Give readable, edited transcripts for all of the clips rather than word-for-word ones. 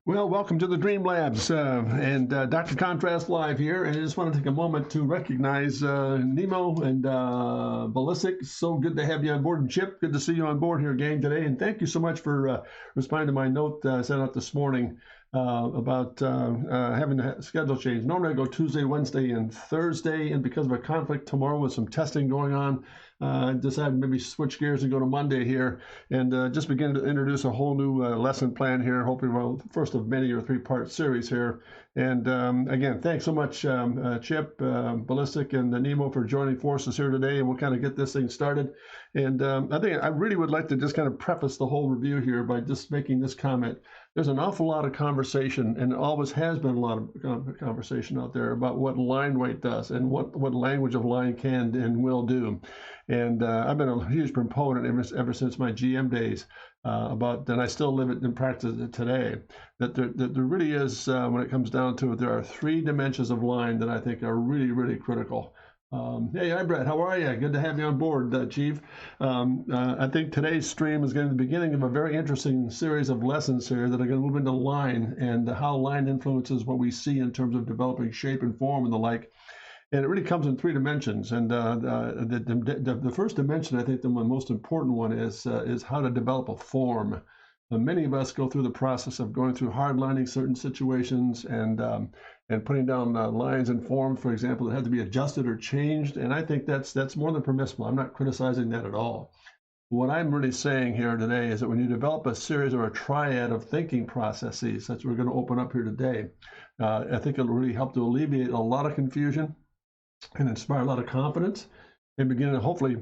Well, welcome to the Dream Labs and Dr. Contrast Live here. And I just want to take a moment to recognize Nemo and Ballistic. So good to have you on board. And Chip, good to see you on board here again today. And thank you so much for responding to my note I sent out this morning about having a schedule change. Normally I go Tuesday, Wednesday, and Thursday. And because of a conflict tomorrow with some testing going on, I decided maybe switch gears and go to Monday here and just begin to introduce a whole new lesson plan here. Hopefully, well, first of many or three-part series here. And again, thanks so much, Chip, Ballistic, and Nemo for joining forces here today. And we'll kind of get this thing started. And I think I really would like to just kind of preface the whole review here by just making this comment. There's an awful lot of conversation, and always has been a lot of conversation out there about what line weight does and what language of line can and will do. And I've been a huge proponent ever since my GM days about, and I still live it and practice it today, that there really is, when it comes down to it, there are three dimensions of line that I think are really, really critical. Hey, hi, Brett. How are you? Good to have you on board, Chief. I think today's stream is going to be the beginning of a very interesting series of lessons here that are going to move into line and how line influences what we see in terms of developing shape and form and the like. And it really comes in three dimensions. And the first dimension, I think the most important one is how to develop a form. Many of us go through the process of going through hardlining certain situations and putting down lines and forms, for example, that have to be adjusted or changed. And I think that's more than permissible. I'm not criticizing that at all. What I'm really saying here today is that when you develop a series or a triad of thinking processes, that's what we're going to open up here today, I think it'll really help to alleviate a lot of confusion and inspire a lot of confidence and begin to hopefully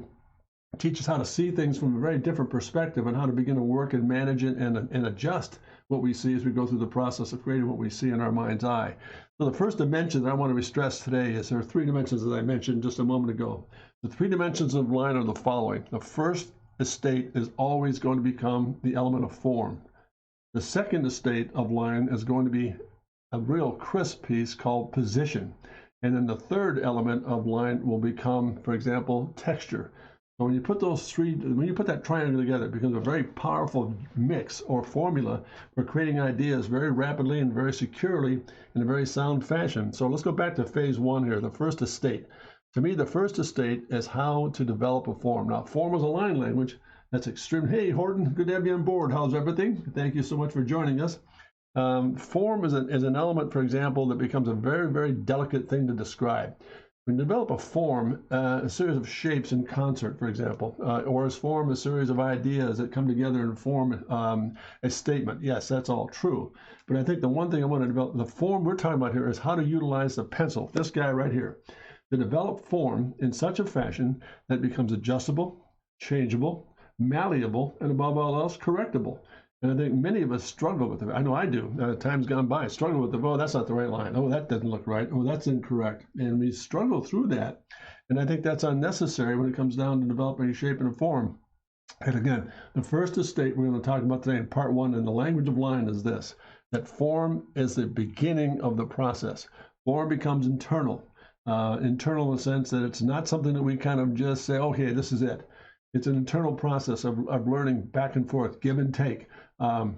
teach us how to see things from a very different perspective and how to begin to work and manage it and adjust what we see as we go through the process of creating what we see in our mind's eye. So the first dimension that I want to stress today is there are three dimensions that I mentioned just a moment ago. The three dimensions of line are the following. The first estate is always going to become the element of form. The second estate of line is going to be a real crisp piece called position. And then the third element of line will become, for example, texture. So when you put those three, when you put that triangle together, it becomes a very powerful mix or formula for creating ideas very rapidly and very securely in a very sound fashion. So let's go back to phase one here, the first estate. To me, the first estate is how to develop a form. Now, form is a line language. That's extreme. Hey, Horton, good to have you on board. How's everything? Thank you so much for joining us. Form is an element, for example, that becomes a very, very delicate thing to describe. When you develop a form, a series of shapes in concert, for example, or as form a series of ideas that come together and form a statement. Yes, that's all true. But I think the one thing I want to develop, the form we're talking about here is how to utilize the pencil, this guy right here, to develop form in such a fashion that it becomes adjustable, changeable, malleable, and above all else, correctable. And I think many of us struggle with it. I know I do. Time's gone by. Struggle with oh, that's not the right line. Oh, that doesn't look right. Oh, that's incorrect. And we struggle through that. And I think that's unnecessary when it comes down to developing a shape and a form. And again, the first estate we're going to talk about today in part one in the language of line is this, that form is the beginning of the process. Form becomes internal. Internal in the sense that it's not something that we kind of just say, okay, this is it. It's an internal process of learning back and forth, give and take. And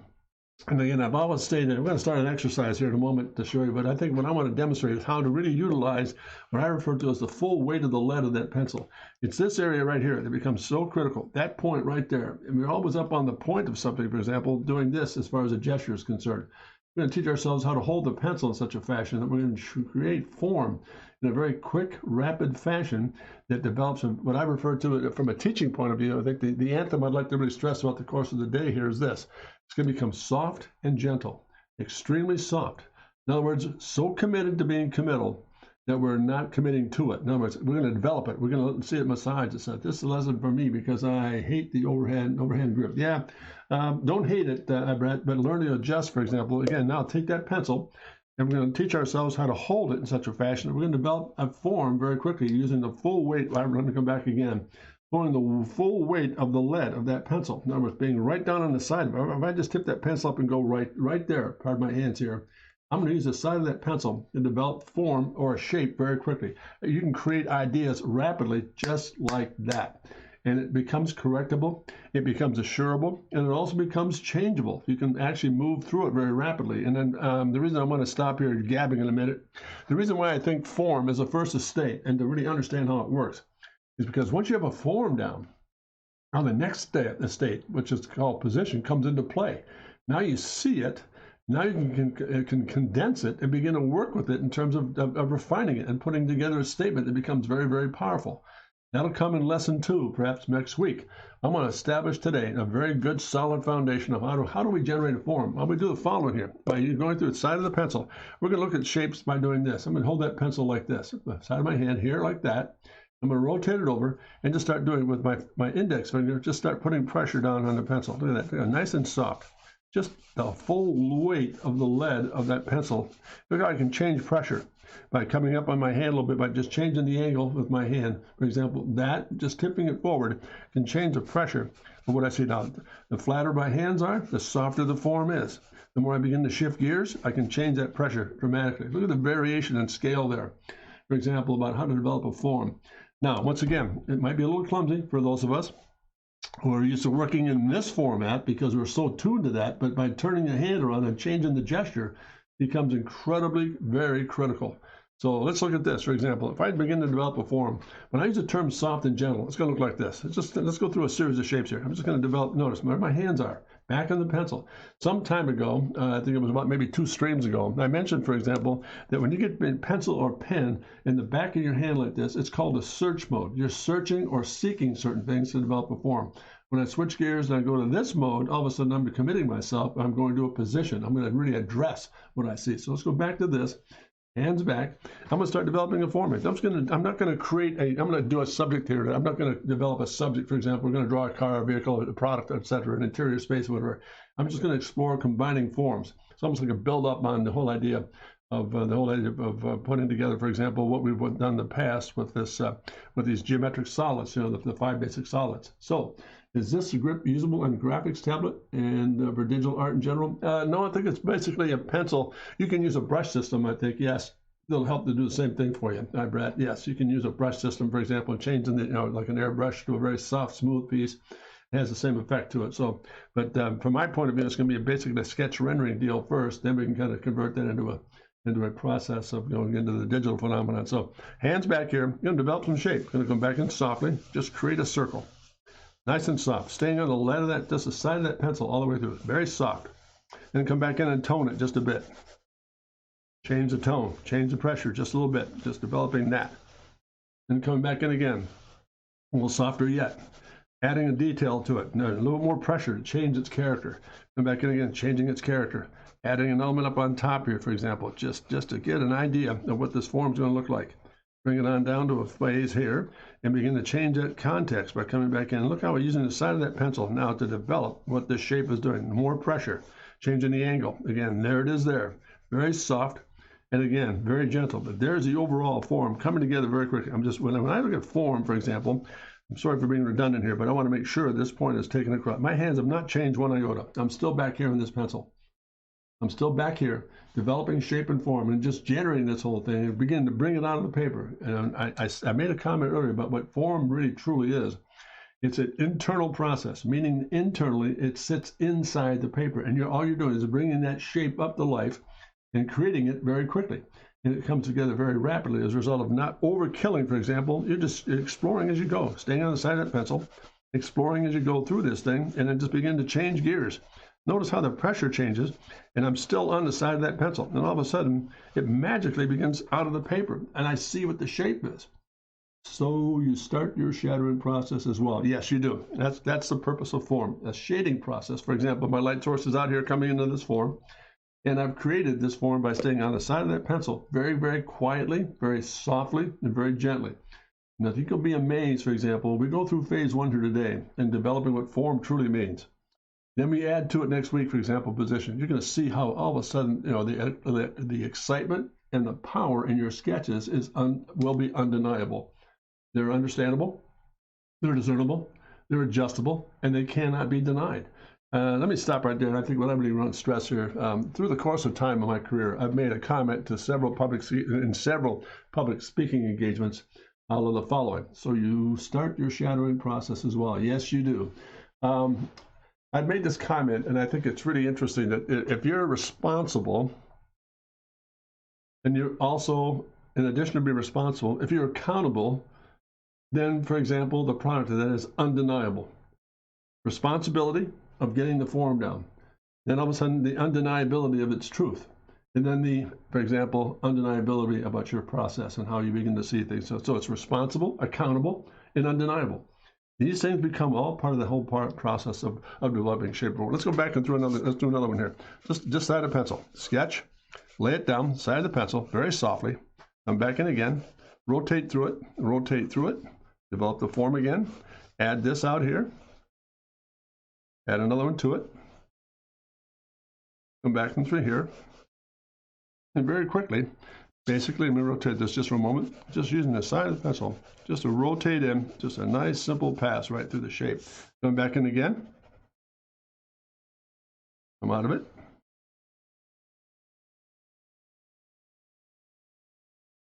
again, I've always stated, I'm going to start an exercise here in a moment to show you, but I think what I want to demonstrate is how to really utilize what I refer to as the full weight of the lead of that pencil. It's this area right here that becomes so critical, that point right there. And we're always up on the point of something, for example, doing this as far as a gesture is concerned. We're going to teach ourselves how to hold the pencil in such a fashion that we're going to create form in a very quick, rapid fashion that develops what I refer to from a teaching point of view. I think the anthem I'd like to really stress throughout the course of the day here is this. It's going to become soft and gentle, extremely soft. In other words, so committed to being committal that we're not committing to it. In other words, we're going to develop it. We're going to see it massage. It's like, this is a lesson for me because I hate the overhand grip. Yeah, don't hate it, Brett, but learn to adjust, for example. Again, now take that pencil, and we're going to teach ourselves how to hold it in such a fashion that we're going to develop a form very quickly using the full weight. I'm going to come back again. Pulling the full weight of the lead of that pencil. In other words, being right down on the side. If I just tip that pencil up and go right there, pardon my hands here, I'm going to use the side of that pencil to develop form or a shape very quickly. You can create ideas rapidly just like that. and it becomes correctable, it becomes assurable, and it also becomes changeable. You can actually move through it very rapidly. And then the reason I want to stop here gabbing in a minute, the reason why I think form is a first estate and to really understand how it works is because once you have a form down, now the next estate, which is called position, comes into play. Now you see it. Now you can condense it and begin to work with it in terms of refining it and putting together a statement that becomes very, very powerful. That'll come in lesson 2, perhaps next week. I'm going to establish today a very good, solid foundation of how do we generate a form. Well, we do the following here. By going through the side of the pencil, we're going to look at shapes by doing this. I'm going to hold that pencil like this, the side of my hand here like that. I'm going to rotate it over and just start doing it with my index finger. Just start putting pressure down on the pencil. Look at that, nice and soft. Just the full weight of the lead of that pencil. Look how I can change pressure by coming up on my hand a little bit, by just changing the angle with my hand. For example, that, just tipping it forward, can change the pressure of what I see now. The flatter my hands are, the softer the form is. The more I begin to shift gears, I can change that pressure dramatically. Look at the variation in scale there. For example, about how to develop a form. Now, once again, it might be a little clumsy for those of us who are used to working in this format because we're so tuned to that, but by turning the hand around and changing the gesture becomes incredibly, very critical. So let's look at this. For example, if I begin to develop a form, when I use the term soft and gentle, it's going to look like this. Let's go through a series of shapes here. I'm just going to develop, notice where my hands are, back on the pencil. Some time ago, I think it was about maybe 2 streams ago, I mentioned, for example, that when you get a pencil or pen in the back of your hand like this, it's called a search mode. You're searching or seeking certain things to develop a form. When I switch gears and I go to this mode, all of a sudden I'm committing myself. I'm going to a position. I'm going to really address what I see. So let's go back to this. Hands back. I'm going to start developing a format. I'm not going to do a subject here. I'm not going to develop a subject. For example, we're going to draw a car, a vehicle, a product, etc., an interior space, whatever. I'm just going to explore combining forms. It's almost like a build up on the whole idea of putting together, for example, what we've done in the past with these geometric solids, the 5 basic solids. So, is this a grip usable on graphics tablet and for digital art in general? No, I think it's basically a pencil. You can use a brush system, I think, yes. It'll help to do the same thing for you. Brad, yes, you can use a brush system, for example, changing like an airbrush to a very soft, smooth piece. It has the same effect to it. So, but from my point of view, it's going to be basically a sketch rendering deal first. Then we can kind of convert that into a process of going into the digital phenomenon. So, hands back here. I'm going to develop some shape. Going to come back in softly. Just create a circle. Nice and soft, staying on the lead of that, just the side of that pencil all the way through. Very soft. Then come back in and tone it just a bit. Change the tone, change the pressure just a little bit, just developing that. Then coming back in again, a little softer yet. Adding a detail to it, a little more pressure to change its character. Come back in again, changing its character. Adding an element up on top here, for example, just to get an idea of what this form's going to look like. Bring it on down to a phase here and begin to change that context by coming back in. Look how we're using the side of that pencil now to develop what this shape is doing. More pressure, changing the angle. Again, there it is there. Very soft and again, very gentle. But there's the overall form coming together very quickly. When I look at form, for example, I'm sorry for being redundant here, but I want to make sure this point is taken across. My hands have not changed one iota. I'm still back here in this pencil. I'm still back here developing shape and form and just generating this whole thing and beginning to bring it out of the paper. And I made a comment earlier about what form really truly is. It's an internal process, meaning internally it sits inside the paper, and all you're doing is bringing that shape up to life and creating it very quickly. And it comes together very rapidly as a result of not overkilling, for example. You're just exploring as you go, staying on the side of that pencil, exploring as you go through this thing, and then just begin to change gears. Notice how the pressure changes, and I'm still on the side of that pencil. And all of a sudden, it magically begins out of the paper, and I see what the shape is. So you start your shadowing process as well. Yes, you do. That's the purpose of form, a shading process. For example, my light source is out here coming into this form, and I've created this form by staying on the side of that pencil very, very quietly, very softly, and very gently. Now, I think you'll be amazed, for example, we go through phase 1 here today in developing what form truly means. Then we add to it next week, for example, position. You're going to see how all of a sudden, the excitement and the power in your sketches will be undeniable. They're understandable, they're discernible, they're adjustable, and they cannot be denied. Let me stop right there. I think what I really want to stress here, through the course of time of my career, I've made a comment to several public speaking engagements Follow the following. So you start your shadowing process as well. Yes, you do. I've made this comment, and I think it's really interesting that if you're responsible, and you're also, in addition to being responsible, if you're accountable, then, for example, the product of that is undeniable. Responsibility of getting the form down. Then all of a sudden, the undeniability of its truth. And then the, for example, undeniability about your process and how you begin to see things. So it's responsible, accountable, and undeniable. These things become all part of the whole process of developing shape. Let's go back and let's do another one here. Just side of pencil. Sketch, lay it down, side of the pencil, very softly. Come back in again, rotate through it, develop the form again. Add this out here. Add another one to it. Come back in through here. And very quickly, basically, let me rotate this just for a moment, just using the side of the pencil, just to rotate in, just a nice simple pass right through the shape. Come back in again. Come out of it.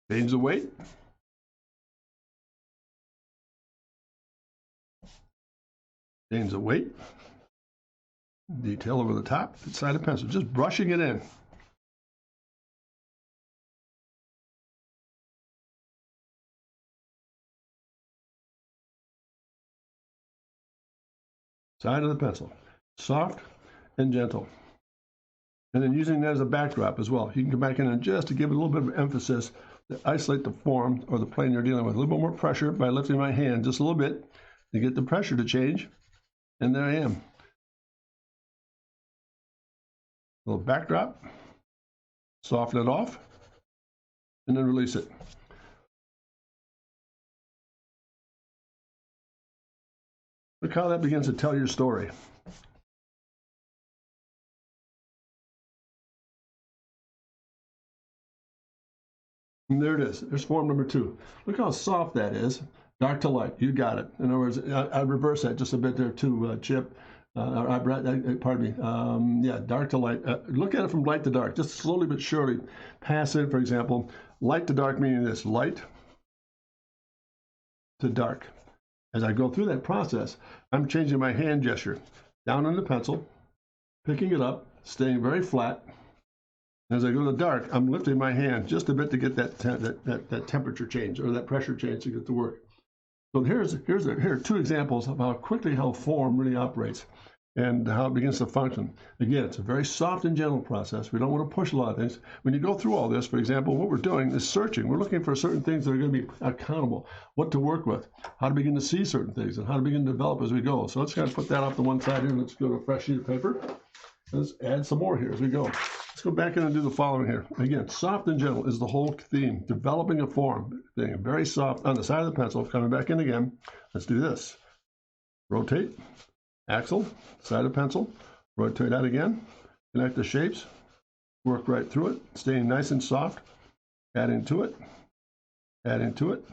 Change the weight. Change the weight. Detail over the top, side of the pencil, just brushing it in. Side of the pencil, soft and gentle. And then using that as a backdrop as well. You can come back in and just to give it a little bit of emphasis, to isolate the form or the plane you're dealing with. A little bit more pressure by lifting my hand just a little bit to get the pressure to change. And there I am. A little backdrop, soften it off, and then release it. Look how that begins to tell your story. And there it is. There's form number 2. Look how soft that is. Dark to light. You got it. In other words, I reverse that just a bit there too, Chip. Pardon me. Yeah, dark to light. Look at it from light to dark. Just slowly but surely pass in, for example, light to dark, meaning this, light to dark. As I go through that process, I'm changing my hand gesture down on the pencil, picking it up, staying very flat. As I go to the dark, I'm lifting my hand just a bit to get that temperature change or that pressure change to get to work. So here are 2 examples of how quickly form really operates and how it begins to function. Again, it's a very soft and gentle process. We don't want to push a lot of things. When you go through all this, for example, what we're doing is searching. We're looking for certain things that are going to be accountable, what to work with, how to begin to see certain things, and how to begin to develop as we go. So let's kind of put that off to one side here. Let's go to a fresh sheet of paper. Let's add some more here as we go. Let's go back in and do the following here. Again, soft and gentle is the whole theme. Developing a form, being very soft on the side of the pencil. Coming back in again. Let's do this. Rotate, axle, side of pencil. Rotate out again. Connect the shapes. Work right through it. Staying nice and soft. Add into it. Add into it.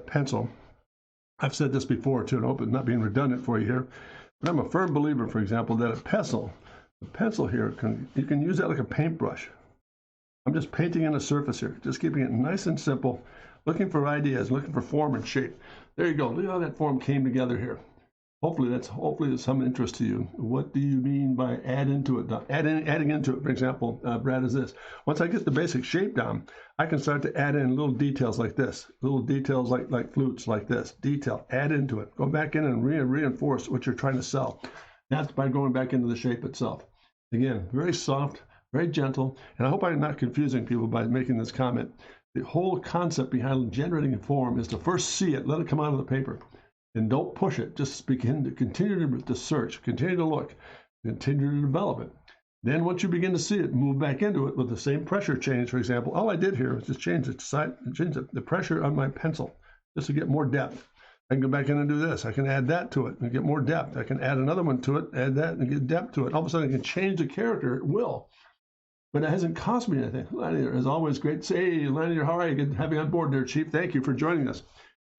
Pencil. I've said this before too, and I hope it's not being redundant for you here, but I'm a firm believer, for example, that a pencil here, you can use that like a paintbrush. I'm just painting in a surface here, just keeping it nice and simple, looking for ideas, looking for form and shape. There you go. Look how that form came together here. Hopefully that's some interest to you. What do you mean by adding into it, for example, Brad, is this. Once I get the basic shape down, I can start to add in little details like this, little details like flutes like this, detail, add into it. Go back in and reinforce what you're trying to sell. That's by going back into the shape itself. Again, very soft, very gentle, and I hope I'm not confusing people by making this comment. The whole concept behind generating a form is to first see it, let it come out of the paper. And don't push it. Just begin to continue to search, continue to look, continue to develop it. Then once you begin to see it, move back into it with the same pressure change, for example. All I did here was just change the pressure on my pencil just to get more depth. I can go back in and do this. I can add that to it and get more depth. I can add another one to it, add that and get depth to it. All of a sudden I can change the character. It will. But it hasn't cost me anything. Lanier, as always, great to say, hey, Lanier, how are you? Good to have you on board there, Chief. Thank you for joining us.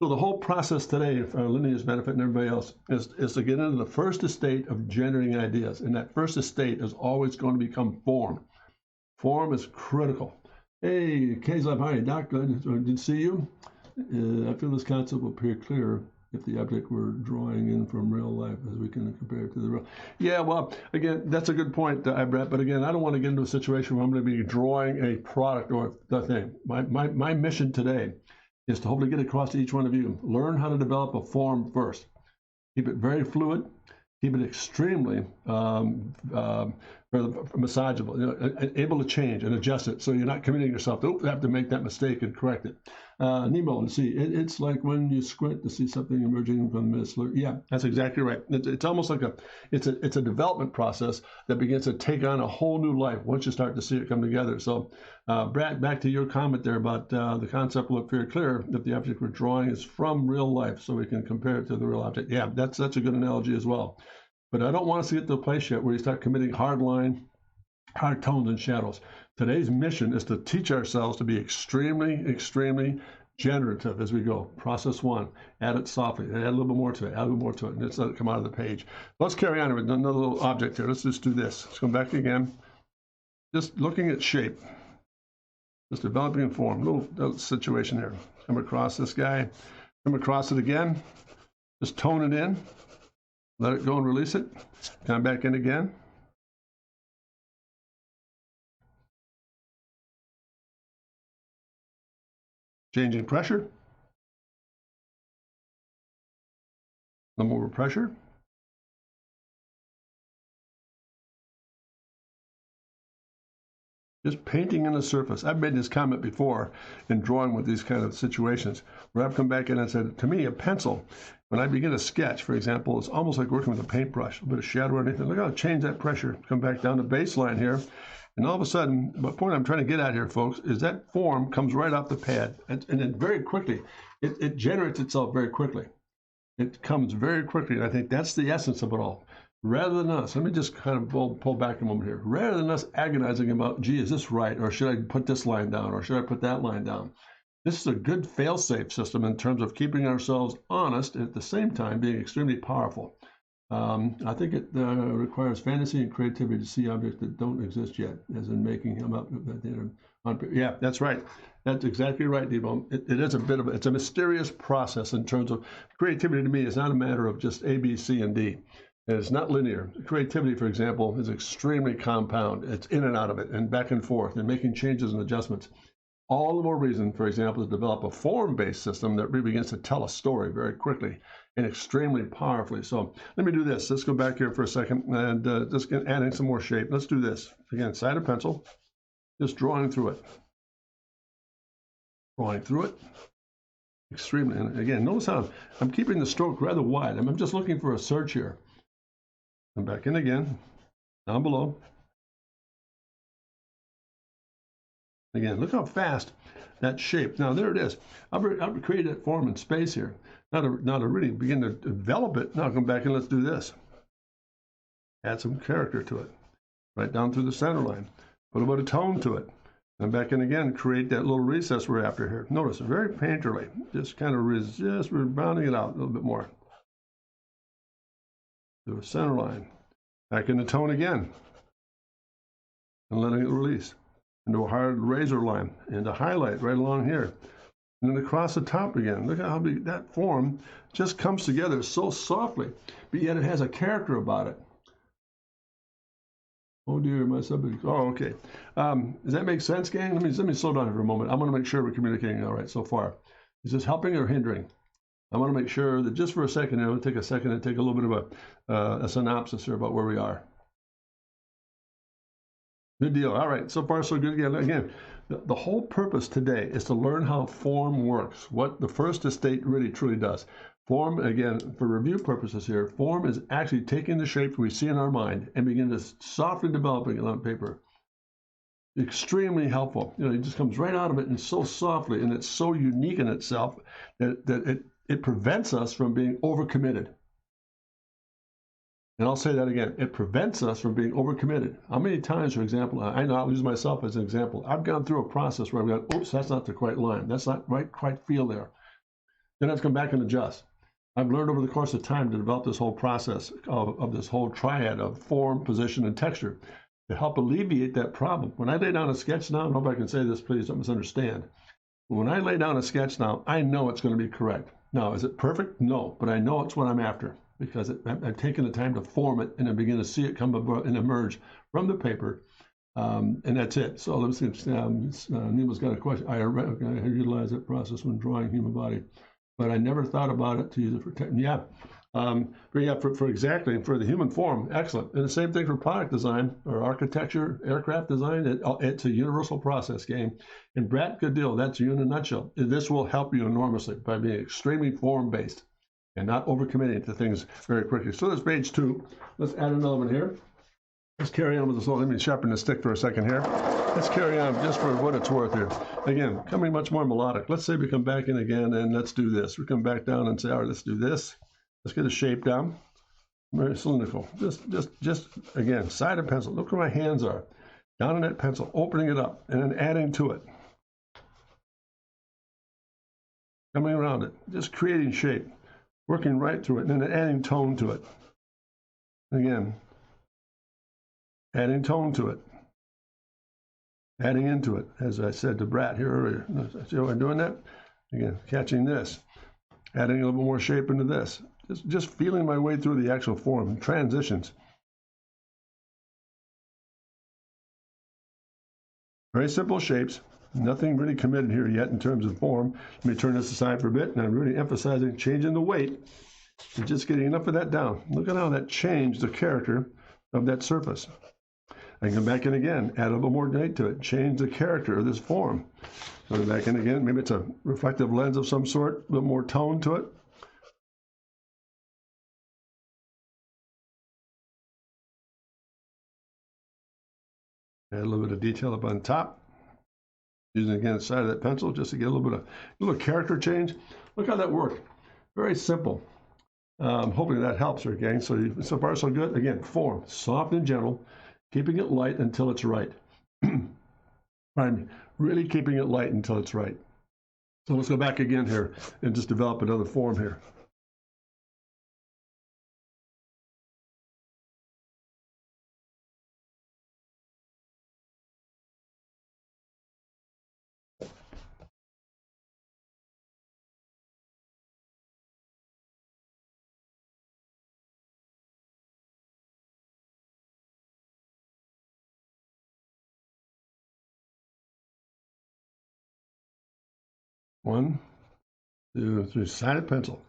So the whole process today for Linear's benefit and everybody else is to get into the first estate of generating ideas. And that first estate is always going to become form. Form is critical. Hey, Kazlab, how are you, Doc? Good to see you. I feel this concept will appear clearer if the object we're drawing in from real life, as we can compare it to the real. Yeah, well, again, that's a good point, Brett. But again, I don't want to get into a situation where I'm going to be drawing a product or the thing. My mission today is to hopefully get across to each one of you. Learn how to develop a form first. Keep it very fluid. Keep it extremely massageable, able to change and adjust it so you're not committing yourself to have to make that mistake and correct it. Nemo, let's see, it's like when you squint to see something emerging from the mist. Yeah, that's exactly right. It's almost like it's a development process that begins to take on a whole new life once you start to see it come together. So, Brad, back to your comment there about the concept will appear clear if the object we're drawing is from real life, so we can compare it to the real object. Yeah, that's a good analogy as well. But I don't want us to get to a place yet where you start committing hard tones and shadows. Today's mission is to teach ourselves to be extremely generative as we go. Process one, add it softly, add a little bit more to it, add a little more to it, and it's let it come out of the page. Let's carry on with another little object here. Let's just do this. Let's come back again. Just looking at shape, just developing in form. Little situation here. Come across this guy, come across it again, just tone it in. Let it go and release it. Come back in again. Changing pressure. A little more pressure. Just painting in the surface. I've made this comment before in drawing with these kind of situations where I've come back in and said, to me, a pencil, when I begin a sketch, for example, it's almost like working with a paintbrush, a bit of shadow or anything. Look how I change that pressure, come back down to baseline here. And all of a sudden, the point I'm trying to get at here, folks, is that form comes right off the pad. And then very quickly, it generates itself very quickly. It comes very quickly. And I think that's the essence of it all. Rather than us, let me just kind of pull back a moment here. Rather than us agonizing about, gee, is this right? Or should I put this line down? Or should I put that line down? This is a good fail-safe system in terms of keeping ourselves honest and at the same time being extremely powerful. I think it requires fantasy and creativity to see objects that don't exist yet, as in making him up. Yeah, that's right. That's exactly right, Devo. It is it's a mysterious process in terms of creativity. To me, is not a matter of just A, B, C, and D. It's not linear. Creativity, for example, is extremely compound. It's in and out of it and back and forth and making changes and adjustments. All the more reason, for example, to develop a form-based system that really begins to tell a story very quickly and extremely powerfully. So let me do this. Let's go back here for a second and just get adding some more shape. Let's do this. Again, side of pencil, just drawing through it. Drawing through it. Extremely, and again, notice how I'm keeping the stroke rather wide. I'm just looking for a surge here. Come back in again, down below. Again, look how fast that shape. Now there it is. I've created that form in space here. Now to really begin to develop it. Now come back and let's do this. Add some character to it. Right down through the center line. Put a bit of tone to it. Come back in again. Create that little recess we're after here. Notice very painterly. Just kind of resist. We're rounding it out a little bit more. To the center line. Back in the tone again. And letting it release. Into a hard razor line, into highlight right along here, and then across the top again. Look at how big that form just comes together so softly, but yet it has a character about it. Oh dear, my subject. Oh, okay. Does that make sense, gang? Let me slow down for a moment. I want to make sure we're communicating all right so far. Is this helping or hindering? I want to make sure that just for a second, I'll take a second and take a little bit of a synopsis here about where we are. Good deal. All right. So far, so good. Again, The whole purpose today is to learn how form works, what the first estate really truly does. Form, again, for review purposes here, form is actually taking the shape we see in our mind and begin to softly developing it on paper. Extremely helpful. It just comes right out of it and so softly, and it's so unique in itself that it prevents us from being overcommitted. And I'll say that again, it prevents us from being overcommitted. How many times, for example, I know I'll use myself as an example. I've gone through a process where I've gone, oops, that's not the quite line. That's not right, quite feel there. Then I have to come back and adjust. I've learned over the course of time to develop this whole process of this whole triad of form, position, and texture to help alleviate that problem. When I lay down a sketch now, I hope I can say this, please don't misunderstand. When I lay down a sketch now, I know it's going to be correct. Now, is it perfect? No, but I know it's what I'm after because I've taken the time to form it and I begin to see it come and emerge from the paper, and that's it. So let's see, Neema's got a question. I utilize that process when drawing human body, but I never thought about it to use it for yeah. For exactly for the human form, excellent. And the same thing for product design or architecture, aircraft design. It's a universal process game. And Brad, good deal. That's you in a nutshell. This will help you enormously by being extremely form-based and not overcommitting to things very quickly. So there's page 2. Let's add another one here. Let's carry on with this. Let me sharpen the stick for a second here. Let's carry on just for what it's worth here. Again, coming much more melodic. Let's say we come back in again and let's do this. We come back down and say, all right, let's do this. Let's get a shape down. Very cylindrical. Just again, side of pencil. Look where my hands are. Down on that pencil, opening it up, and then adding to it. Coming around it, just creating shape, working right through it, and then adding tone to it. Again, adding tone to it. Adding into it, as I said to Brad here earlier. See how I'm doing that? Again, catching this. Adding a little more shape into this. Just feeling my way through the actual form, transitions. Very simple shapes, nothing really committed here yet in terms of form. Let me turn this aside for a bit, and I'm really emphasizing changing the weight and just getting enough of that down. Look at how that changed the character of that surface. I can come back in again, add a little more weight to it, change the character of this form. Go back in again, maybe it's a reflective lens of some sort, a little more tone to it. Add a little bit of detail up on top. Using again the side of that pencil just to get a little character change. Look how that worked. Very simple. Hoping that helps her, gang. So far so good. Again, form, soft and gentle, keeping it light until it's right. Pardon me. Really keeping it light until it's right. So let's go back again here and just develop another form here. One, two, three, side of pencil.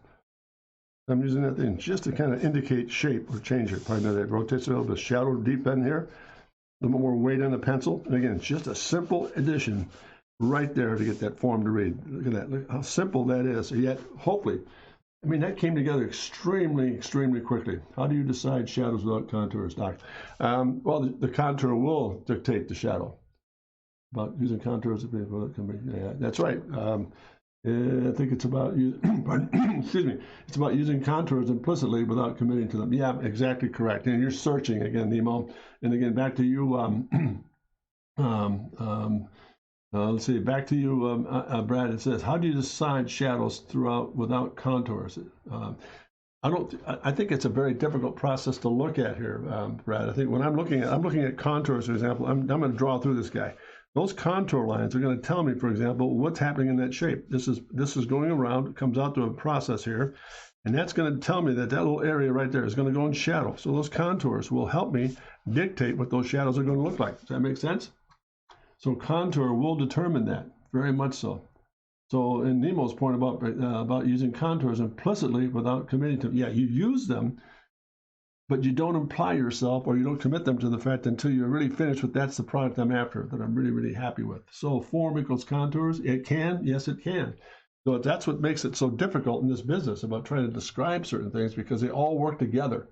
I'm using that thing just to kind of indicate shape or change it. Pardon me, that rotates a little bit, shadow deep in here. A little more weight on the pencil. And again, just a simple addition right there to get that form to read. Look at that. Look how simple that is. Yet, hopefully, I mean, that came together extremely, extremely quickly. How do you decide shadows without contours, Doc? Well, the contour will dictate the shadow. About using contours, yeah, that's right. I think it's about excuse me. It's about using contours implicitly without committing to them. Yeah, exactly correct. And you're searching again, Nemo. And again, back to you. Let's see. Back to you, Brad. It says, "How do you decide shadows throughout without contours?" I think it's a very difficult process to look at here, Brad. I think when I'm looking at contours, for example. I'm going to draw through this guy. Those contour lines are going to tell me, for example, what's happening in that shape. This is going around, it comes out to a process here, and that's going to tell me that little area right there is going to go in shadow. So those contours will help me dictate what those shadows are going to look like. Does that make sense? So contour will determine that, very much so. So in Nemo's point about using contours implicitly without committing to them, yeah, you use them but you don't imply yourself or you don't commit them to the fact until you're really finished with that's the product I'm after, that I'm really, really happy with. So form equals contours. It can, yes, it can. So that's what makes it so difficult in this business about trying to describe certain things, because they all work together.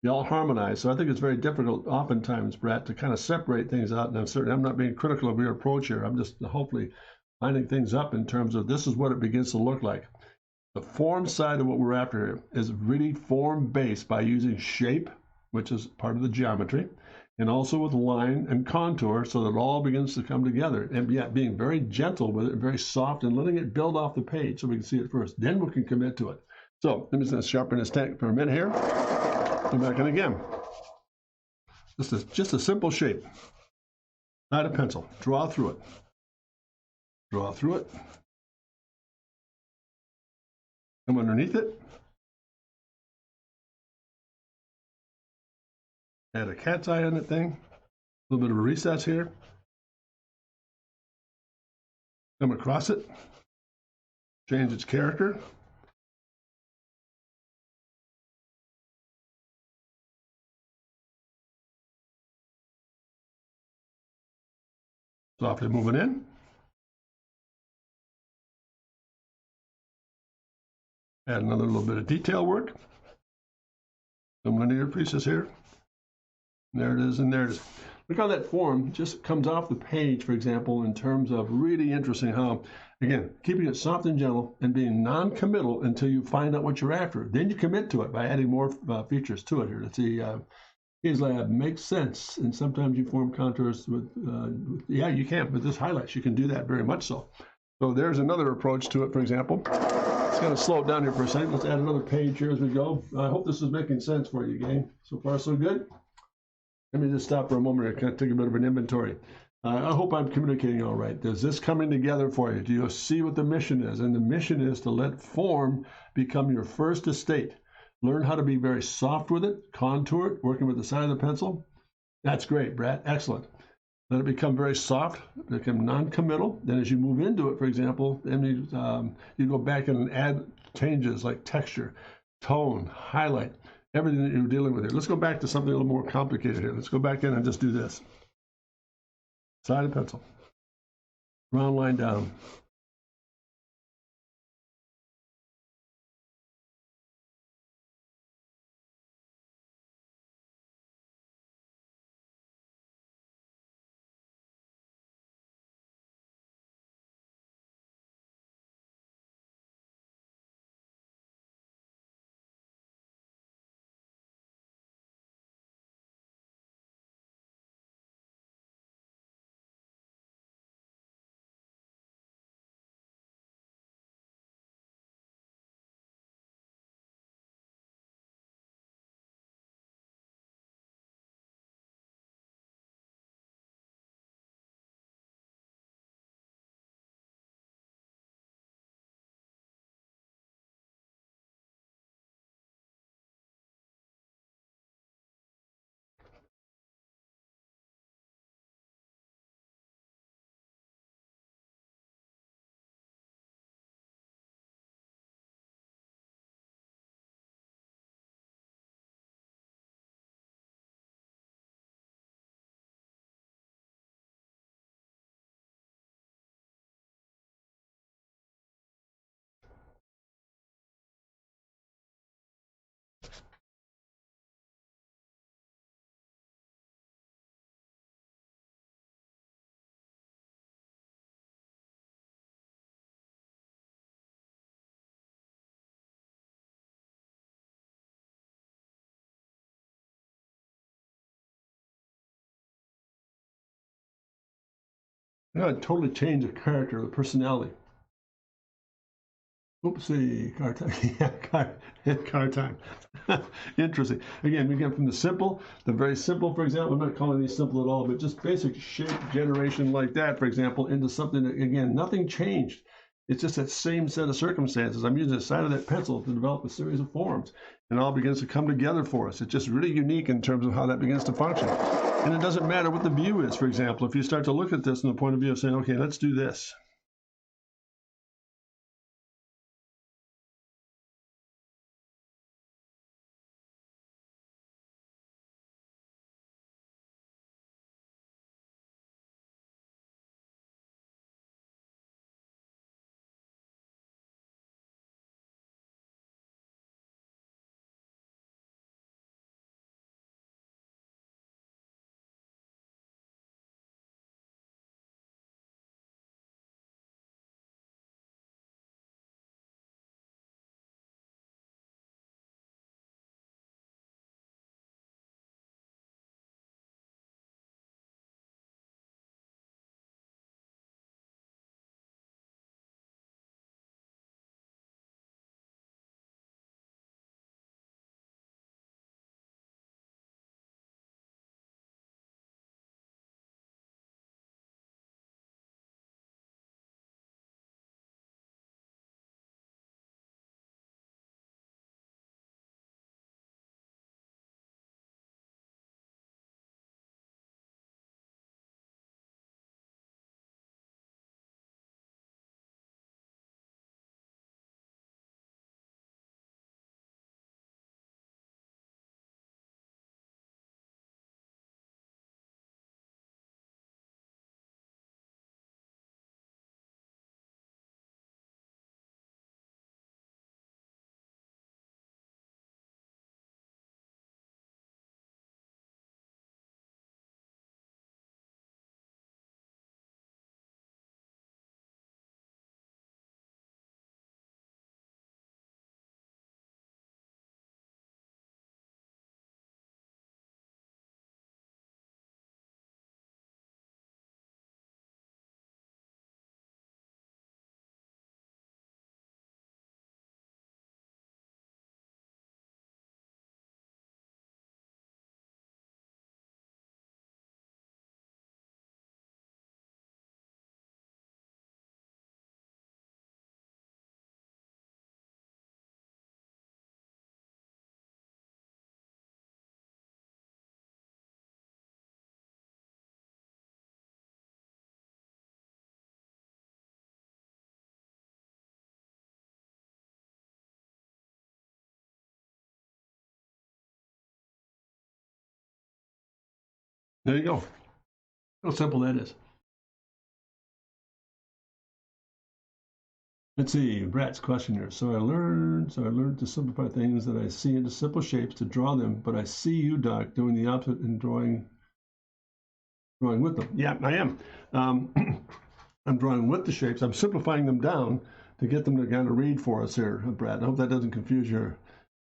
They all harmonize. So I think it's very difficult oftentimes, Brett, to kind of separate things out. And I'm not being critical of your approach here. I'm just hopefully lining things up in terms of this is what it begins to look like. The form side of what we're after here is really form-based by using shape, which is part of the geometry, and also with line and contour, so that it all begins to come together, and yet being very gentle with it, very soft, and letting it build off the page so we can see it first. Then we can commit to it. So let me just sharpen this tank for a minute here. Go back in again. Just a simple shape. Not a pencil. Draw through it. Draw through it. Come underneath it. Add a cat's eye on that thing. A little bit of a recess here. Come across it. Change its character. Softly moving in. Add another little bit of detail work. Some linear pieces here. There it is, and there it is. Look how that form just comes off the page, for example, in terms of really interesting how, again, keeping it soft and gentle and being non-committal until you find out what you're after. Then you commit to it by adding more features to it here. Let's see, Gaze Lab makes sense, and sometimes you form contours with yeah, you can, with this highlights, you can do that very much so. So there's another approach to it, for example. It's going to slow it down here for a second. Let's add another page here as we go. I hope this is making sense for you, gang. So far, so good. Let me just stop for a moment and kind of take a bit of an inventory. I hope I'm communicating all right. Is this coming together for you? Do you see what the mission is? And the mission is to let form become your first estate. Learn how to be very soft with it, contour it, working with the side of the pencil. That's great, Brad. Excellent. Let it become very soft, become non-committal. Then as you move into it, for example, then you go back and add changes like texture, tone, highlight, everything that you're dealing with here. Let's go back to something a little more complicated here. Let's go back in and just do this. Side of pencil. Round line down. You know, totally change the character, the personality. Oopsie, car time. Yeah, car time. Interesting. Again, we get from the simple, the very simple, for example, I'm not calling these simple at all, but just basic shape generation like that, for example, into something that, again, nothing changed. It's just that same set of circumstances. I'm using the side of that pencil to develop a series of forms, and it all begins to come together for us. It's just really unique in terms of how that begins to function. And it doesn't matter what the view is, for example. If you start to look at this from the point of view of saying, okay, let's do this. There you go. How simple that is. Let's see, Brad's question here. So I learned to simplify things that I see into simple shapes to draw them, but I see you, Doc, doing the opposite and drawing with them. Yeah, I am. I'm drawing with the shapes. I'm simplifying them down to get them to kind of read for us here, Brad. I hope that doesn't confuse you.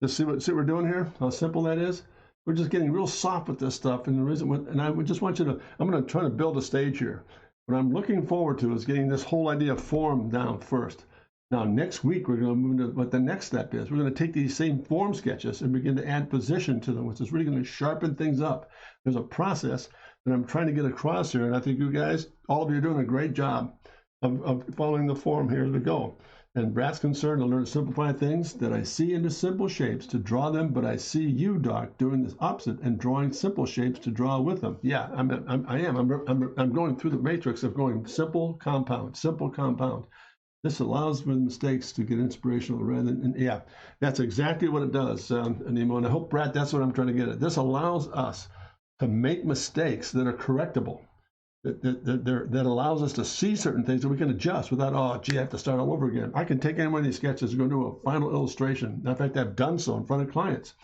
Just see what we're doing here, how simple that is. We're just getting real soft with this stuff, and the reason, and I just want you to, I'm going to try to build a stage here. What I'm looking forward to is getting this whole idea of form down first. Now, next week, we're going to move into what the next step is. We're going to take these same form sketches and begin to add position to them, which is really going to sharpen things up. There's a process that I'm trying to get across here, and I think you guys, all of you are doing a great job of following the form here as we go. And Brad's concerned to learn to simplify things that I see into simple shapes to draw them, but I see you, Doc, doing this opposite and drawing simple shapes to draw with them. Yeah, I'm going through the matrix of going simple, compound, simple, compound. This allows for mistakes to get inspirational rather than, yeah, that's exactly what it does, Nemo. And I hope, Brad, that's what I'm trying to get at. This allows us to make mistakes that are correctable. That allows us to see certain things that we can adjust without, oh, gee, I have to start all over again. I can take any one of these sketches and go do a final illustration. In fact, I've done so in front of clients.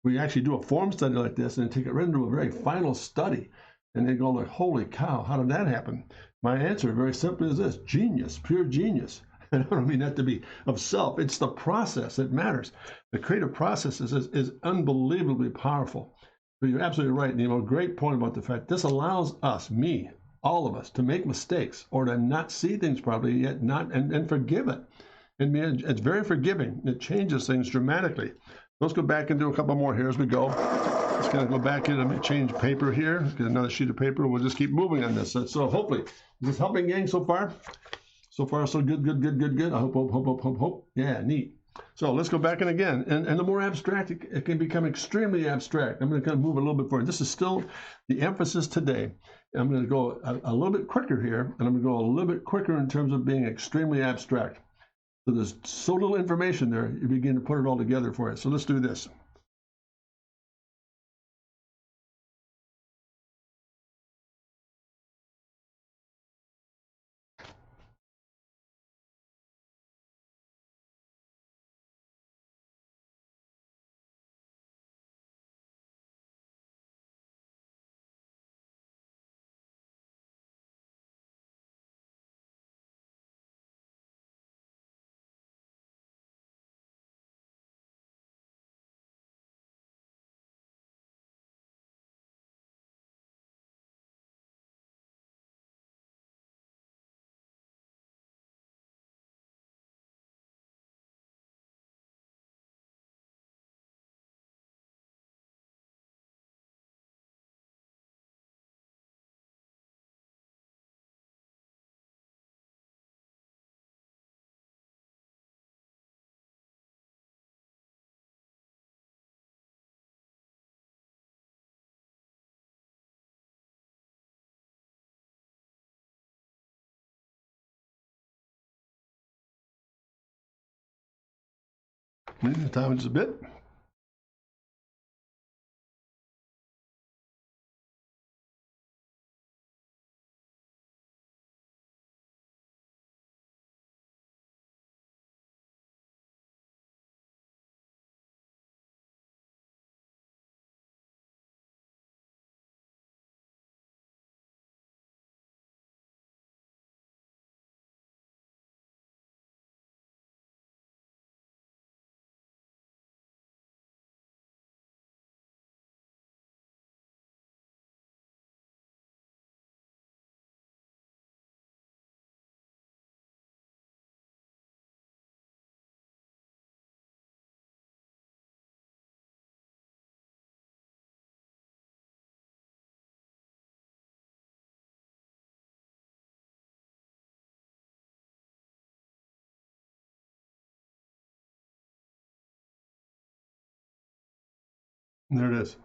We actually do a form study like this and take it right into a very final study. And they go like, holy cow, how did that happen? My answer very simply is this: genius, pure genius. And I don't mean that to be of self. It's the process that matters. The creative process is unbelievably powerful. But you're absolutely right, Nemo. Great point about the fact this allows us, me, all of us, to make mistakes or to not see things properly, yet not and forgive it. And it's very forgiving. It changes things dramatically. Let's go back and do a couple more here as we go. Just gonna go back in and change paper here. Get another sheet of paper. We'll just keep moving on this. So hopefully, is this helping, gang, so far? So far, so good. I hope. Yeah, neat. So let's go back in again. And the more abstract, it can become extremely abstract. I'm going to kind of move a little bit forward. This is still the emphasis today. I'm going to go a little bit quicker here, and I'm going to go a little bit quicker in terms of being extremely abstract. So there's so little information there, you begin to put it all together for you. So let's do this. Time just a bit. There it is.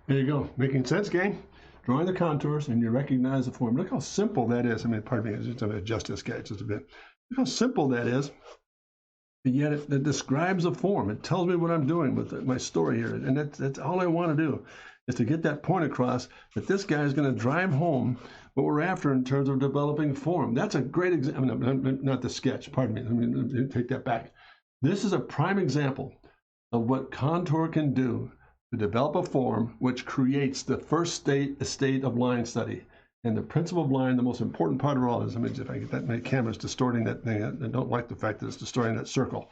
There you go. Making sense, gang? Drawing the contours and you recognize the form. Look how simple that is. I mean, pardon me, I just have to adjust this guy just a bit. Look how simple that is. But yet it describes a form. It tells me what I'm doing with my story here. And that's all I want to do is to get that point across that this guy is going to drive home what we're after in terms of developing form. That's a great example. Not the sketch, pardon me. Let me take that back. This is a prime example of what Contour can do to develop a form which creates the first state of line study. And the principle of line, the most important part of all is, if I get that, my camera's distorting that thing. I don't like the fact that it's distorting that circle.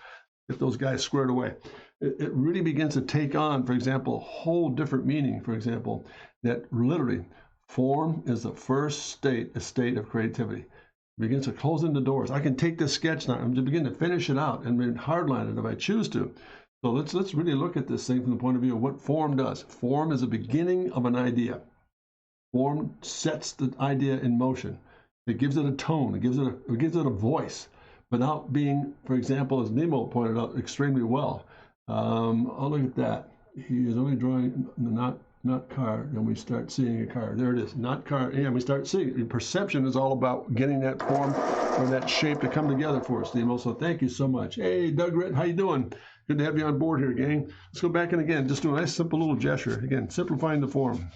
Get those guys squared away. It really begins to take on, for example, a whole different meaning. For example, that literally form is the first state of creativity. It begins to close in the doors. I can take this sketch now and begin to finish it out and hardline it if I choose to. So let's really look at this thing from the point of view of what form does. Form is the beginning of an idea. Form sets the idea in motion. It gives it a tone. It gives it a voice, without being, for example, as Nemo pointed out extremely well. Oh, look at that. He is only drawing not car, and we start seeing a car. There it is, not car, and we start seeing it. Perception is all about getting that form or that shape to come together for us, Nemo. So thank you so much. Hey, Doug Ritt, how you doing? Good to have you on board here, gang. Let's go back in again. Just do a nice, simple little gesture. Again, simplifying the form.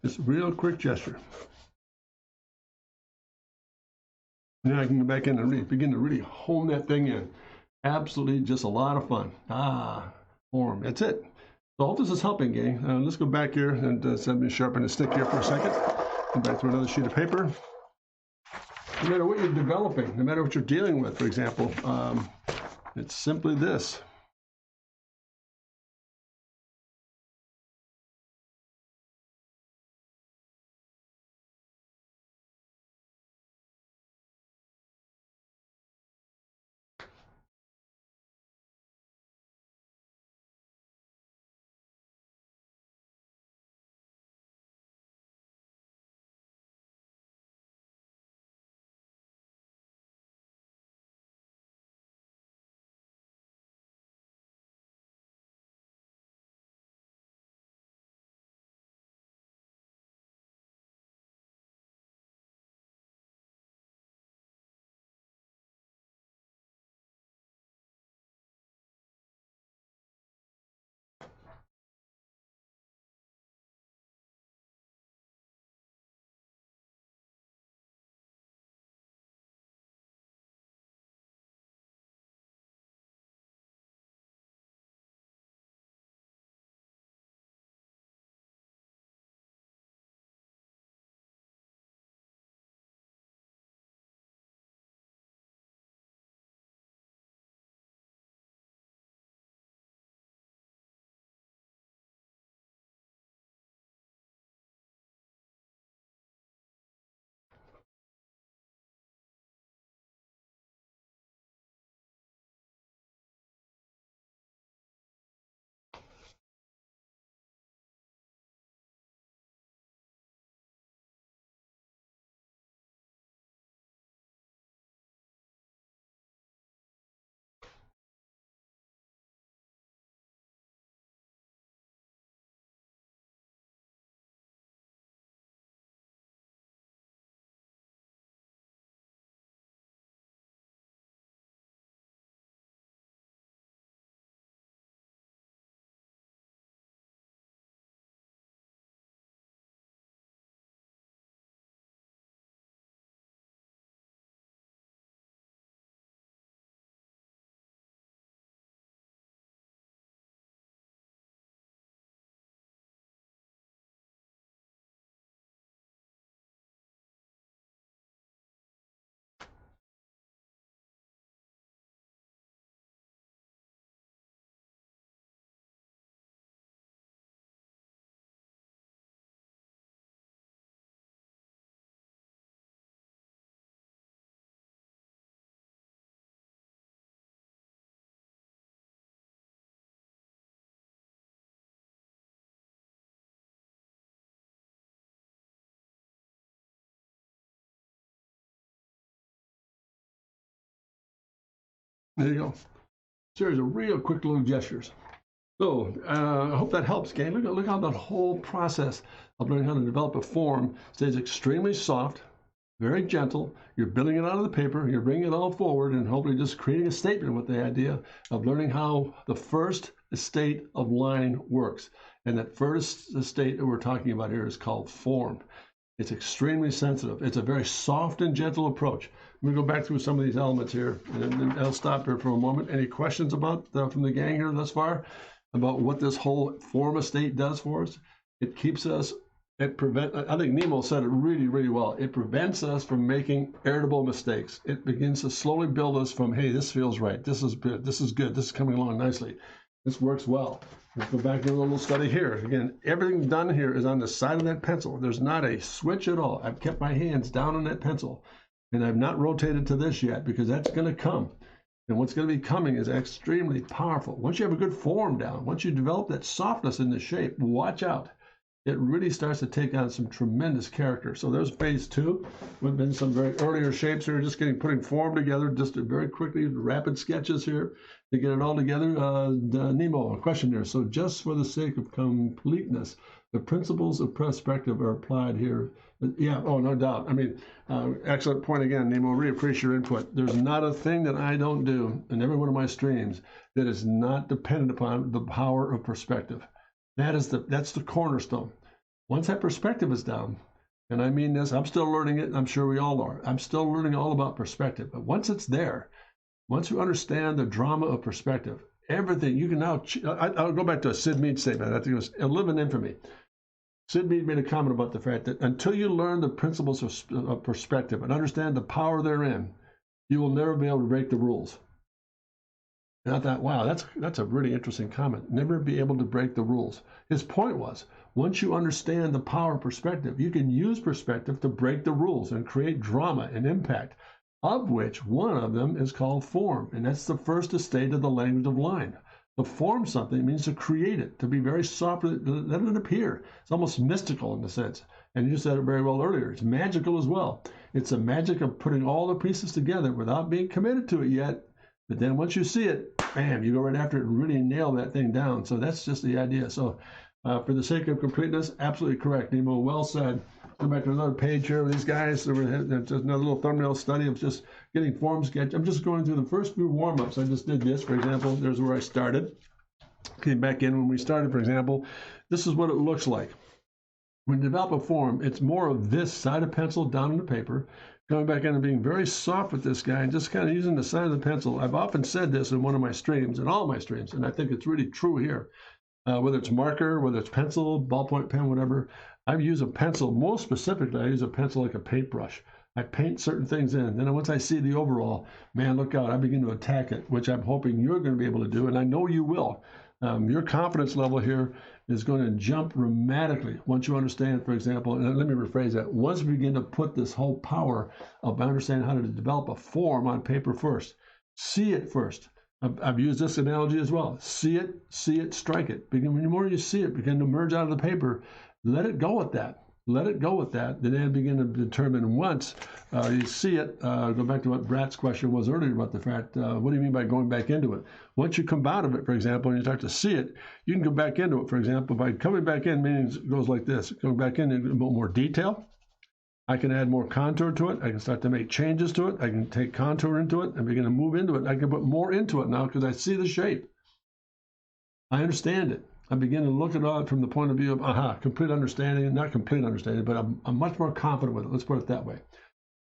Just a real quick gesture. Now I can go back in and begin to really hone that thing in. Absolutely just a lot of fun. Form. That's it. So I hope this is helping, gang. Let's go back here and let me sharpen the stick here for a second. Go back to another sheet of paper. No matter what you're developing, no matter what you're dealing with, for example, it's simply this. There you go. Series of real quick little gestures. So I hope that helps, gang. Look how that whole process of learning how to develop a form stays extremely soft, very gentle. You're building it out of the paper, you're bringing it all forward, and hopefully just creating a statement with the idea of learning how the first estate of line works. And that first estate that we're talking about here is called form. It's extremely sensitive. It's a very soft and gentle approach. I'm going to go back through some of these elements here, and then I'll stop here for a moment. Any questions about from the gang here thus far about what this whole form estate does for us? It keeps us, I think Nemo said it really, really well. It prevents us from making irritable mistakes. It begins to slowly build us from, hey, this feels right. This is good. This is good. This is coming along nicely. This works well. Let's go back to a little study here. Again, everything done here is on the side of that pencil. There's not a switch at all. I've kept my hands down on that pencil, and I've not rotated to this yet because that's going to come. And what's going to be coming is extremely powerful. Once you have a good form down, once you develop that softness in the shape, watch out. It really starts to take on some tremendous character. So there's phase two. We've been some very earlier shapes here, just putting form together, just very quickly, rapid sketches here to get it all together. Nemo, a question there. So just for the sake of completeness, the principles of perspective are applied here. Yeah, oh, no doubt. I mean, excellent point again, Nemo. Really appreciate your input. There's not a thing that I don't do in every one of my streams that is not dependent upon the power of perspective. That's the cornerstone. Once that perspective is down, and I mean this, I'm still learning it, I'm sure we all are. I'm still learning all about perspective. But once it's there, once you understand the drama of perspective, everything, you can now, I'll go back to a Sid Mead statement. I think it was Live in Infamy. Sid Mead made a comment about the fact that until you learn the principles of perspective and understand the power therein, you will never be able to break the rules. And I thought, wow, that's a really interesting comment. Never be able to break the rules. His point was, once you understand the power of perspective, you can use perspective to break the rules and create drama and impact, of which one of them is called form. And that's the first estate of the language of line. To form something means to create it, to be very soft, let it appear. It's almost mystical in a sense. And you said it very well earlier. It's magical as well. It's a magic of putting all the pieces together without being committed to it yet. But then once you see it, bam, you go right after it and really nail that thing down. So that's just the idea. So for the sake of completeness, absolutely correct, Nemo. Well said. Go back to another page here with these guys. There's just another little thumbnail study of just getting form sketch. I'm just going through the first few warm-ups. I just did this, for example. There's where I started. Came back in when we started, for example. This is what it looks like. When you develop a form, it's more of this side of pencil down on the paper. Going back in and being very soft with this guy and just kind of using the side of the pencil. I've often said this in one of my streams, in all my streams, and I think it's really true here. Whether it's marker, whether it's pencil, ballpoint pen, whatever, I use a pencil. Most specifically, I use a pencil like a paintbrush. I paint certain things in. Then once I see the overall, man, look out, I begin to attack it, which I'm hoping you're going to be able to do, and I know you will. Your confidence level here is going to jump dramatically once you understand, for example, and let me rephrase that. Once we begin to put this whole power of understanding how to develop a form on paper first, see it first. I've used this analogy as well. See it, strike it. The more you see it, begin to merge out of the paper, let it go at that. Let it go with that. Then begin to determine once you see it, go back to what Brat's question was earlier about the fact, what do you mean by going back into it? Once you come out of it, for example, and you start to see it, you can go back into it. For example, by coming back in, means it goes like this. Going back in a little more detail. I can add more contour to it. I can start to make changes to it. I can take contour into it and begin to move into it. I can put more into it now because I see the shape. I understand it. I begin to look at it from the point of view of, complete understanding, not complete understanding, but I'm much more confident with it. Let's put it that way.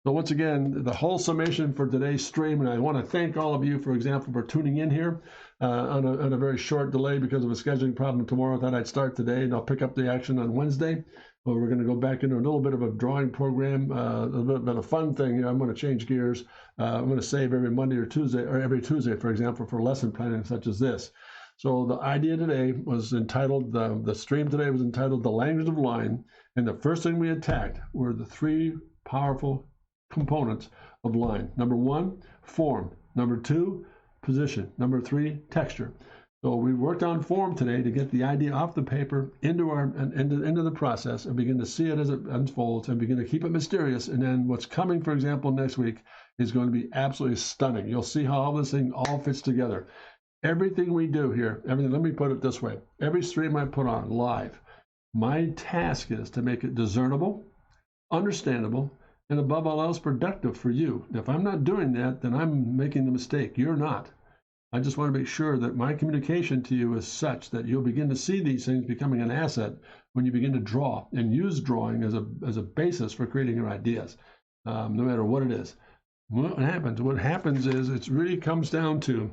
So once again, the whole summation for today's stream, and I want to thank all of you, for example, for tuning in here on a very short delay because of a scheduling problem tomorrow. I thought I'd start today, and I'll pick up the action on Wednesday. But we're going to go back into a little bit of a drawing program, a little bit of a fun thing here. I'm going to change gears. I'm going to save every Monday or Tuesday, or every Tuesday, for example, for lesson planning such as this. So the idea today was entitled, the stream today was entitled The Language of Line, and the first thing we attacked were the three powerful components of line. Number one, form. Number two, position. Number three, texture. So we worked on form today to get the idea off the paper into the process and begin to see it as it unfolds and begin to keep it mysterious. And then what's coming, for example, next week is going to be absolutely stunning. You'll see how all this thing all fits together. Everything we do here, everything, let me put it this way. Every stream I put on live, my task is to make it discernible, understandable, and above all else, productive for you. If I'm not doing that, then I'm making the mistake. You're not. I just want to make sure that my communication to you is such that you'll begin to see these things becoming an asset when you begin to draw and use drawing as a basis for creating your ideas, no matter what it is. What happens is it really comes down to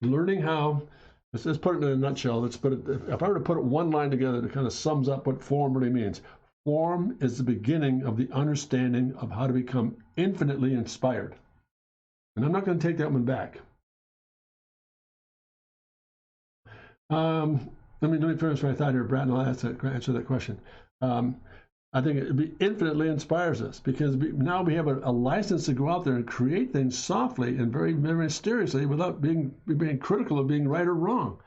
learning how. Let's put it in a nutshell. Let's put it. If I were to put it one line together that kind of sums up what form really means. Form is the beginning of the understanding of how to become infinitely inspired. And I'm not going to take that one back. Let me finish my thought here, Brad, and I'll answer that question. I think it infinitely inspires us because now we have a license to go out there and create things softly and very, very mysteriously without being critical of being right or wrong.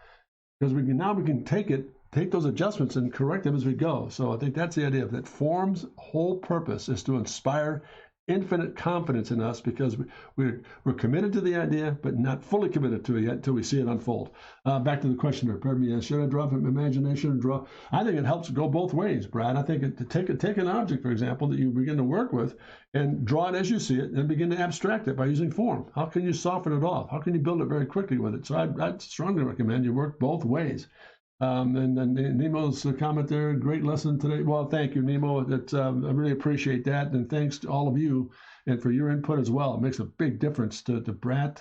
Because we can take those adjustments and correct them as we go. So I think that's the idea of that form's whole purpose is to inspire infinite confidence in us because we're committed to the idea, but not fully committed to it yet until we see it unfold. Back to the question there, pardon me, should I draw from imagination or draw? I think it helps to go both ways, Brad. I think to take an object, for example, that you begin to work with and draw it as you see it and begin to abstract it by using form. How can you soften it off? How can you build it very quickly with it? So I'd strongly recommend you work both ways. And Nemo's comment there, great lesson today. Well, thank you, Nemo. I really appreciate that. And thanks to all of you and for your input as well. It makes a big difference to Brat,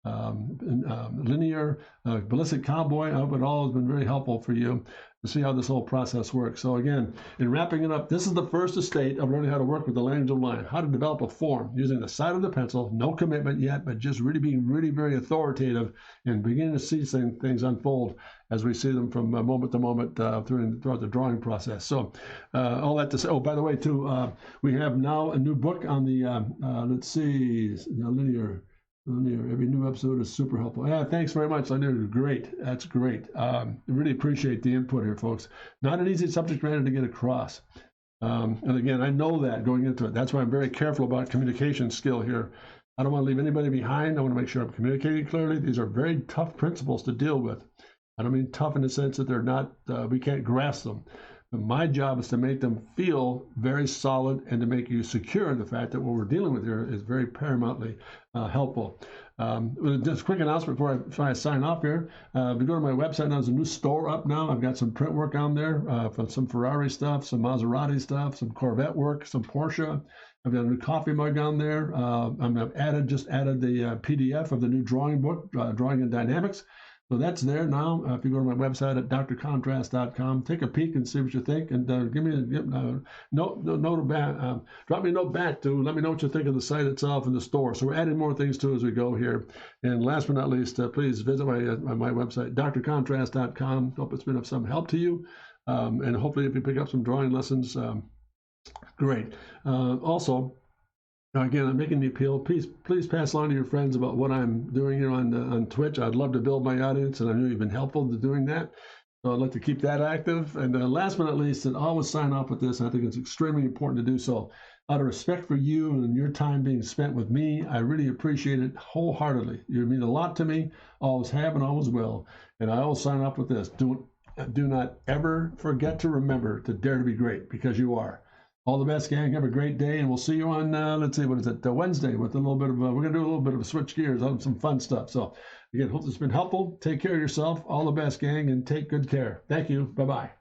Linear, Ballistic Cowboy. I hope it all has been very helpful for you to see how this whole process works. So again, in wrapping it up, this is the first estate of learning how to work with the language of line, how to develop a form using the side of the pencil, no commitment yet, but just really being really very authoritative and beginning to see things unfold as we see them from moment to moment throughout the drawing process. So all that to say, oh, by the way, too, we have now a new book on the, let's see, Linear. Every new episode is super helpful. Yeah, thanks very much, Linear. Great. That's great. Really appreciate the input here, folks. Not an easy subject matter to get across. And again, I know that going into it. That's why I'm very careful about communication skill here. I don't want to leave anybody behind. I want to make sure I'm communicating clearly. These are very tough principles to deal with. I don't mean tough in the sense that they're not, we can't grasp them. But my job is to make them feel very solid and to make you secure in the fact that what we're dealing with here is very paramountly helpful. Just a quick announcement before I sign off here. If you go to my website, now there's a new store up now. I've got some print work on there for some Ferrari stuff, some Maserati stuff, some Corvette work, some Porsche. I've got a new coffee mug on there. I've just added the PDF of the new drawing book, Drawing in Dynamics. So that's there now. If you go to my website at drcontrast.com, take a peek and see what you think, and give me a note back. Drop me a note back to let me know what you think of the site itself and the store. So we're adding more things to as we go here. And last but not least, please visit my website, drcontrast.com. Hope it's been of some help to you, and hopefully if you pick up some drawing lessons, great. Also. Again, I'm making the appeal. Please pass along to your friends about what I'm doing here on Twitch. I'd love to build my audience, and I know you've been helpful to doing that. So I'd like to keep that active. And last but not least, and always sign off with this, and I think it's extremely important to do so. Out of respect for you and your time being spent with me, I really appreciate it wholeheartedly. You mean a lot to me, always have and always will. And I always sign off with this. Do not ever forget to remember to dare to be great, because you are. All the best, gang. Have a great day, and we'll see you on, let's see, what is it, Wednesday with a little bit of, we're going to do a little bit of switch gears on some fun stuff. So, again, hope this has been helpful. Take care of yourself. All the best, gang, and take good care. Thank you. Bye-bye.